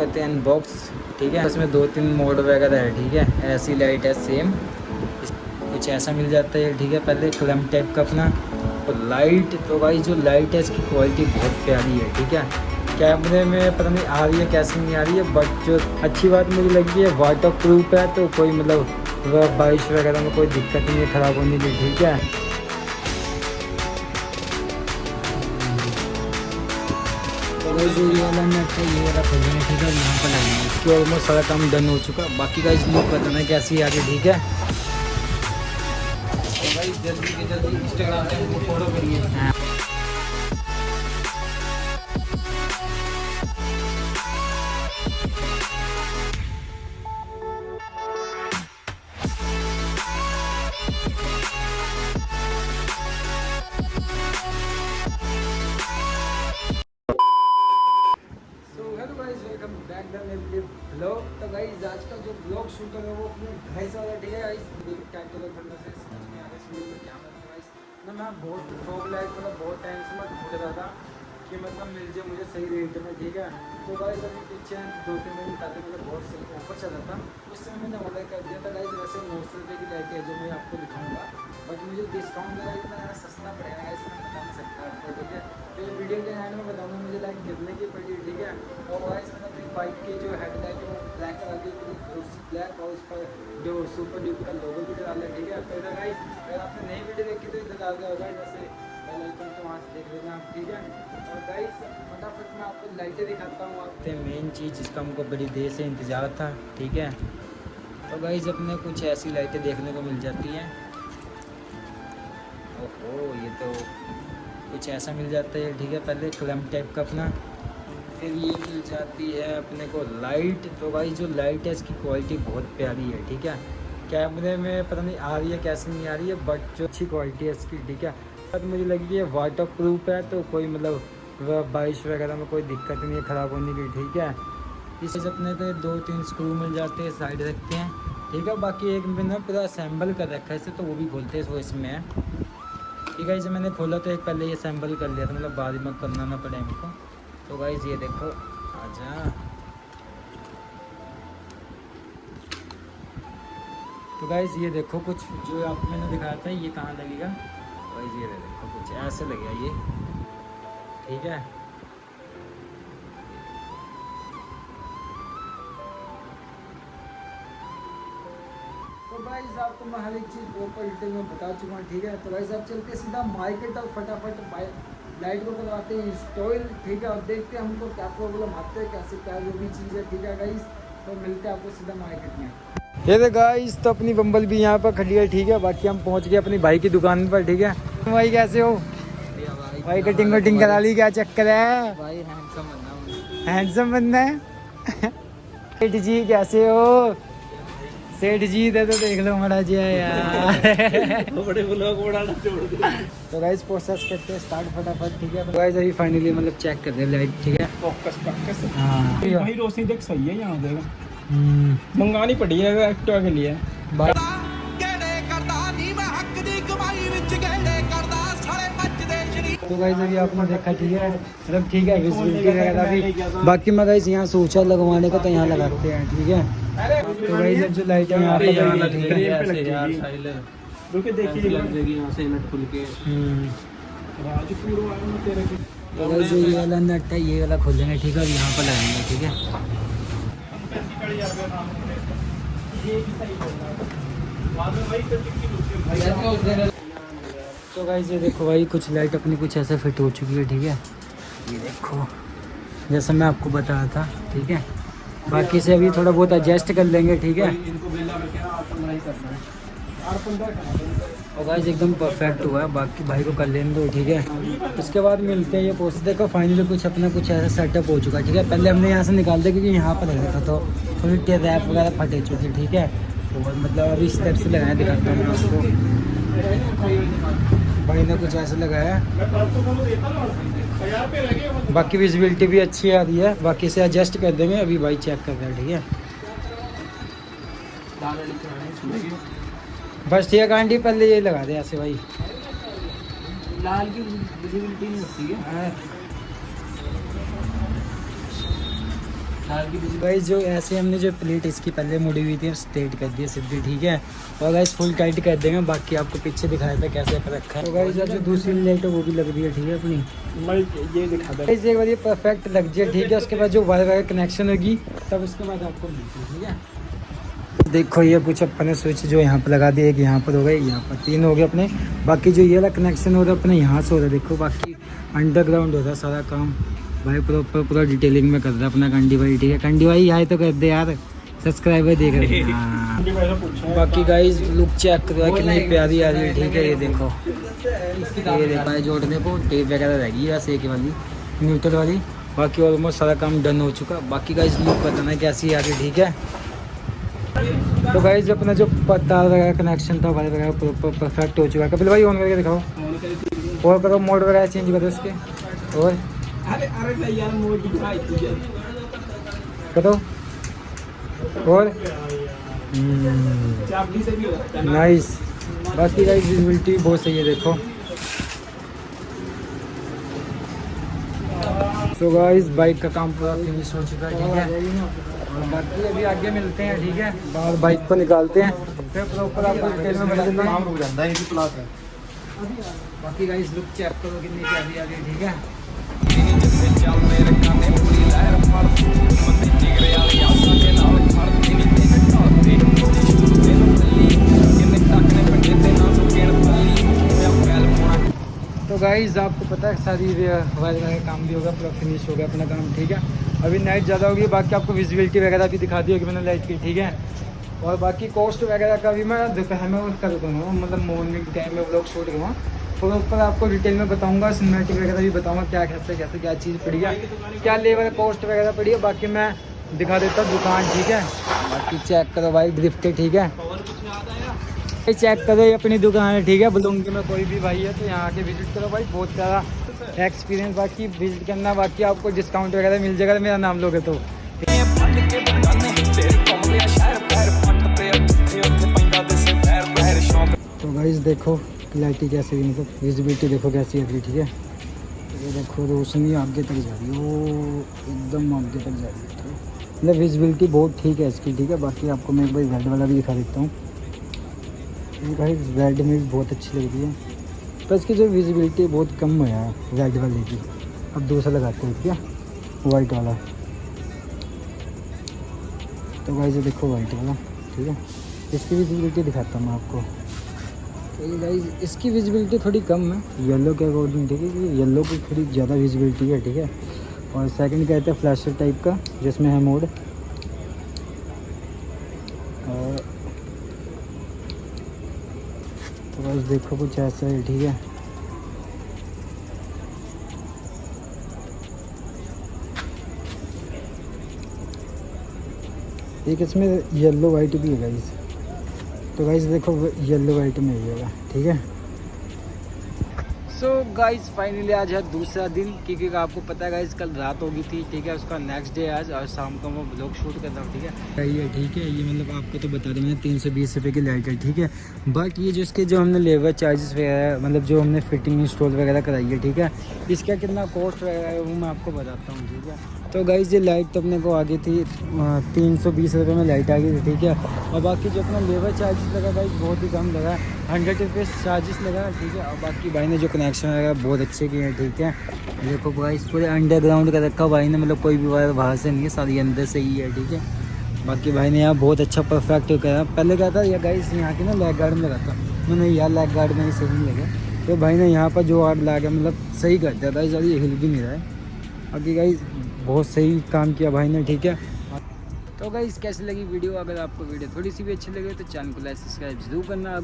करते हैं अनबॉक्स। ठीक है, इसमें 2-3 मोड वगैरह है। ठीक है, ऐसी लाइट है सेम, कुछ ऐसा मिल जाता है। ठीक है, पहले क्लैम्प टाइप का अपना और लाइट। तो भाई जो लाइट है इसकी क्वालिटी बहुत प्यारी है। ठीक है, कैमरे में पता नहीं आ रही है कैसे नहीं आ रही है, बट जो अच्छी बात मुझे लगी है वाटर प्रूफ है, तो कोई मतलब बारिश वगैरह में कोई दिक्कत नहीं है ख़राब होने की। ठीक है, तो वैसे ये वाला नेट है, ये वाला खोल देंगे। ठीक है, यहाँ पर लगेंगे इसकी ऑलमोस्ट सारा काम डन हो चुका। बाकी का इस लुक बताना कैसी आ रही है। ठीक है, तो भाई जल्दी के जल्दी इंस्टाग्राम पे हमको फॉलो करिए। Welcome back the blog. तो गाइस आज का जो ब्लॉग शूट है वो अपने घर से वाला। ठीक है गाइस, टाइटल थोड़ा से समझ में आ रहा है इस वीडियो में क्या मतलब गाइस ना, मैं बहुत फॉग लाइट मतलब बहुत टाइम से मैं ढूंढ रहा था कि मतलब मिल जाए मुझे सही रेट में। ठीक है, तो गाइस अभी पीछे 2-3 दिन पहले मतलब बहुत सही ऑफर चला था, उस समय मैंने ऑर्डर कर दिया था गाइस। वैसे 900 रुपये की लाइट है जो मैं आपको दिखाऊंगा, बट मुझे डिस्काउंट लगा इतना ज़्यादा सस्ता पड़ेगा गाइस, मैं बता नहीं सकता आपको। ठीक है, तो ये वीडियो के एंड में बताऊँगा मुझे लाइट कितने की पड़ी। ठीक है, और गाइस मैंने अपनी बाइक की जो हेडलाइट है वो ब्लैक करा दी, ब्लैक, और उस पर जो सुपर ड्यूक का लोगो भी डाला है। ठीक है, तो इधर गाइस अगर आपने नई वीडियो देखी तो इधर डाल दिया होगा, जैसे बेल आइकन तो वहाँ से देख लेना आप। ठीक है, और गाइस फटाफट मैं आपको लाइटें दिखाता हूँ। आपसे मेन चीज़ जिसका हमको बड़ी देर से इंतज़ार था। ठीक है, तो गाइस अपने कुछ ऐसी लाइटें देखने को मिल जाती हैं। ओहो, ये तो कुछ ऐसा मिल जाता है। ठीक है, पहले क्लैम्प टाइप का अपना, फिर ये मिल जाती है अपने को लाइट। तो भाई जो लाइट है इसकी क्वालिटी बहुत प्यारी है। ठीक है, कैमरे में पता नहीं आ रही है कैसे नहीं आ रही है, बट जो अच्छी क्वालिटी है इसकी। ठीक है, तो मुझे लगी है वाटर प्रूफ है, तो कोई मतलब बारिश वगैरह में कोई दिक्कत नहीं है ख़राब होने की। ठीक है, इसे अपने तो 2-3 स्क्रू मिल जाते हैं, साइड रखते हैं। ठीक है, बाकी एक मैंने पूरा असेंबल कर रखा है इसे, तो वो भी खोलते हैं वो इसमें है। ठीक है, इसे मैंने खोला तो एक पहले ये असेंबल कर लिया था, मतलब बाद में करना ना पड़े हमको। तो गाइस ये देखो, आजा। तो गाइस ये देखो कुछ जो आपको मैंने दिखाया था ये कहाँ लगेगा। गाइस ये देखो कुछ ऐसे लगेगा ये। ठीक है, तो गाइस आपको मैं हर एक चीज़ प्रॉपर डिटेल में बता चुका हूँ। ठीक है, तो गाइस आप चलते सीधा मार्केट और फटाफट लाइट को करवाते हैं इंस्टॉल। ठीक है, और देखते हैं हमको क्या प्रॉब्लम आते हैं, कैसे क्या जो भी चीज़ है। ठीक है गाइस, तो मिलते हैं आपको सीधा मार्केट में। ये तो गाइस तो अपनी बम्बल भी यहाँ पर खड़ी है। ठीक है, बाकी हम पहुँच गए अपनी भाई की दुकान पर। ठीक है भाई, कैसे हो भाई? कटिंग वटिंग करा ली, क्या चक्कर है भाई? हैंडसम बनना, हैंडसम बनना है। सेठ जी कैसे हो? सेठ जी दे तो देख लो मरा जी है यार। बड़े ब्लॉग बनाना छोड़ दे। तो गाइस प्रोसेस करते हैं स्टार्ट फटाफट। ठीक है, तो गाइस अभी फाइनली मतलब चेक कर रहे हैं लाइट। ठीक है, फोकस फोकस, हां भाई रोशनी देख सही है यहाँ देख। मंगानी पड़ी है एक्टिवा के लिए। तो गाइस अभी आपने देखा। ठीक है, मतलब ठीक है विजिबिलिटी वगैरह भी। बाकी मैं गाइस यहाँ सूचा लगवाने का तो यहाँ लगाते हैं। ठीक है, तो गाइस अब जो लाइट है यहाँ पे लगी। ठीक है यार, रुके देखिए लग जाएगी यहाँ से नट खुल के। राज पूरा आया ना तेरे की। तो गाइस ये वाला नट है, ये वाला खोलेंगे। ठीक है, और यहाँ पर लगाएंगे। ठीक है, तो गाइस ये देखो भाई कुछ लाइट अपनी कुछ ऐसे फिट हो चुकी है। ठीक है, ये देखो जैसा मैं आपको बता रहा था। ठीक है, बाकी से अभी थोड़ा बहुत एडजस्ट कर लेंगे। ठीक है, और गाइस एकदम परफेक्ट हुआ है, बाकी भाई को कर लेने दो। ठीक है, उसके बाद मिलते हैं। ये प्रोसेस देखो फाइनली कुछ अपना कुछ ऐसा सेटअप हो चुका है। ठीक है, पहले हमने यहाँ से निकाल दिया क्योंकि यहाँ पर लगा था तो थोड़ी रैप वगैरह फटे चुकी। ठीक है, तो मतलब अभी स्टेप से लगाया, दिखाता हूँ आपको। भाई ने कुछ ऐसे लगाया, बाकी विजिबिलिटी भी अच्छी आ रही है। बाकी से एडजस्ट कर देंगे, अभी भाई चेक कर रहे हैं। ठीक है, बस ठीक है आंटी, पहले ये लगा दे ऐसे भाई। लाल की विजिबिलिटी नहीं होती है। गाइस जो ऐसे हमने जो प्लेट इसकी पहले मुड़ी हुई थी स्ट्रेट कर दी सीधी, ठीक है। और गाइस फुल टाइट कर देंगे, बाकी आपको पीछे दिखाया था कैसे कर रखा है। तो गाइस जो दूसरी लाइट है वो भी लग रही है, ठीक है अपनी। मैं ये दिखा दूँ गाइस, एक बार ये परफेक्ट लग जाए, ठीक है। उसके बाद जो वायर वायर कनेक्शन होगी तब उसके बाद आपको मिलती है, ठीक है। देखो ये कुछ अपने स्विच जो यहाँ पर लगा दिए, एक यहाँ पर हो गए, यहाँ पर 3 हो गए अपने। बाकी जो ये वाला कनेक्शन हो रहा है अपने यहाँ से हो रहा है, देखो। बाकी अंडरग्राउंड हो रहा है सारा काम भाई, पूरा डिटेलिंग में कर रहा है अपना कंडी भाई, ठीक है। कंडी भाई आए तो कर दे यार, सब्सक्राइबर देख रहे हैं। हाँ। बाकी गाइस लुक चेक करो कितनी प्यारी आ रही है, ठीक है। ये देखो, ये देखा है जोड़ने को टेप वगैरह रहेगी बस एक वाली न्यूट्रल वाली। बाकी ऑलमोस्ट सारा काम डन हो चुका। बाकी गाइस लुक बताना कैसी आ रही है, ठीक है। तो गाइस अपना जो तार वगैरह कनेक्शन था वायर वगैरह प्रॉपर परफेक्ट हो चुका है। कपिल भाई ऑन करके दिखाओ, और करो मोड वगैरह चेंज करो इसके, और अरे यार मोड करो, और नाइस। बाकी गाइस विजिबिलिटी बहुत सही है, देखो। तो गाइस बाइक का काम पूरा फिनिश हो चुका है, ठीक है। और बाकी अभी आगे मिलते हैं, ठीक है। बाहर बाइक को निकालते हैं, फिर प्रॉपर आपको डिटेल में बता देना है। बाकी गाइस लुक चेक करो कितनी प्यारी आ गई, ठीक है। तो गाइस आपको पता है सारी वायर का काम भी होगा, पूरा फिनिश हो गया अपना काम, ठीक है। अभी नाइट ज़्यादा होगी, बाकी आपको विजिबिलिटी वगैरह भी दिखा दी होगी मैंने लाइट की, ठीक है। और बाकी कॉस्ट वगैरह का भी मैं दोपहर में कर दूँगा, मतलब मॉर्निंग टाइम में व्लॉग शूट करूँगा। तो ऊपर आपको डिटेल में बताऊँगा, सिनेमैटिक वगैरह भी बताऊँगा क्या कैसे कैसे क्या चीज़ पड़ी है, क्या लेवल कॉस्ट वगैरह पड़ी है। बाकी मैं दिखा देता हूँ दुकान, ठीक है। बाकी चेक करो भाई ड्रिफ्ट, ठीक है। चेक करो ये अपनी दुकान है, ठीक है। बुलुंगी में कोई भी भाई है तो यहाँ आके विजिट करो भाई, बहुत सारा एक्सपीरियंस। बाकी विजिट करना, बाकी आपको डिस्काउंट वगैरह मिल जाएगा मेरा नाम लोगे तो। तो गाइस देखो क्लैरिटी कैसे हुई, मतलब विजिबिलिटी देखो कैसी है, ठीक है। ये देखो रोशनी आगे तक जा रही है, वो एकदम आगे तक जा रही है, मतलब विजिबिलिटी बहुत ठीक है इसकी, ठीक है। बाकी आपको मैं एक बार रेड वाला भी दिखा देता हूँ। भाई रेड में भी बहुत अच्छी लग रही है, पर इसकी जो विजिबिलिटी बहुत कम है यार रेड वाले की। अब दूसरा लगाते हैं, ठीक है, वाइट वाला। तो गाइस ये देखो वाइट वाला, ठीक है। इसकी विजिबिलिटी दिखाता हूँ मैं आपको। तो ये गाइस इसकी विजिबिलिटी थोड़ी कम है येलो के अकॉर्डिंग, ठीक है, क्योंकि येलो की थोड़ी ज़्यादा विजिबिलिटी है, ठीक है। और सेकंड कहते हैं फ्लैशर टाइप का, जिसमें है मोड। तो बस देखो कुछ ऐसा है, ठीक है। एक इसमें येलो वाइट भी है गाइस, तो गाइस देखो येलो वाइट में ही होगा, ठीक है। सो गाइस फाइनली आज है दूसरा दिन, क्योंकि आपको पता है गाइस कल रात हो गई थी, ठीक है। उसका नेक्स्ट डे आज, और शाम को मैं ब्लॉग शूट कर रहा हूँ, ठीक है। ये ठीक है, ये मतलब आपको तो बता दें मैंने 320 रुपये की लाइट है, ठीक है। बट ये जो इसके जो हमने लेबर चार्जेस वगैरह, मतलब जो हमने फिटिंग इंस्टॉल वगैरह कराई है, ठीक है, इसका कितना कॉस्ट वगैरह है वो मैं आपको बताता हूँ, ठीक है। तो गाइस ये लाइट तो अपने को आ गई थी 320 रुपये में लाइट आ गई थी, ठीक है। और बाकी जो अपना लेबर चार्जेस लगा गाइस बहुत ही कम लगा, 100 रुपये चार्जेस लगा, ठीक है। और बाकी भाई ने जो कनेक्शन वगैरह बहुत अच्छे किए हैं, ठीक है। देखो गाइस पूरे अंडरग्राउंड का रखा भाई ने, मतलब कोई भी वायर बाहर से नहीं है, सारी अंदर से ही है, ठीक है। बाकी भाई ने यहाँ बहुत अच्छा परफेक्ट करा। पहले क्या था ये गाइस यहाँ की ना लेग गार्ड में रखा, मैंने यार लेग गार्ड में ही सही नहीं लगा, तो भाई ने यहाँ पर जो आग ला के मतलब सही कर दिया था, ज़्यादा हिल भी नहीं रहा है। बाकी गाइस बहुत सही काम किया भाई ने, ठीक है। तो गाइस कैसी लगी वीडियो, अगर आपको वीडियो थोड़ी सी भी अच्छी लगे तो चैनल को लाइक सब्सक्राइब जरूर करना।